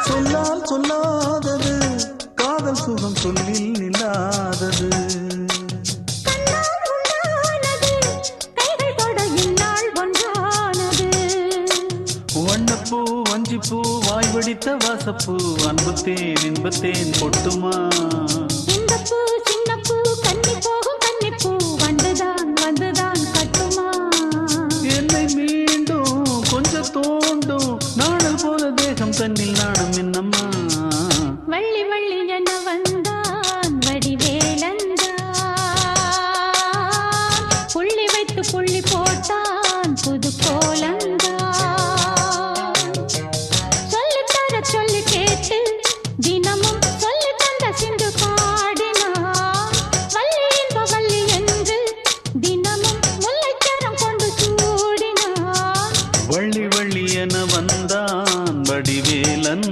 சொல்லால் சொல்லாதது காதல் சுகம் சொல்லில் நில்லாதது. வண்ணப்பூ வஞ்சிப்பூ வாய் வடித்த வாசப்பூ அன்புத்தேன் இன்பத்தேன் பொட்டுமா. இந்த பூ சின்ன பூ கன்னி போகும் கன்னிப்பூ வந்துதான் வந்துதான் கட்டுமா. என்னை மீண்டும் கொஞ்சம் தோண்டும் நாடல் போல தேகம் தன்னில் நாணம் என்னம்மா. வள்ளி வள்ளி என வந்தான் வடிவேலந்தான் புள்ளி வைத்து புள்ளி போட்டான் புது கோலந்தான். சொல்லி கேட்டு தினமும் சொல்லி தந்த சிந்து பாடினான் வள்ளி இன்ப வள்ளி என்று தினமும் முல்லைச்சரம் கொண்டு சூடினான். வள்ளி வள்ளி என வந்தான் வடிவேலன்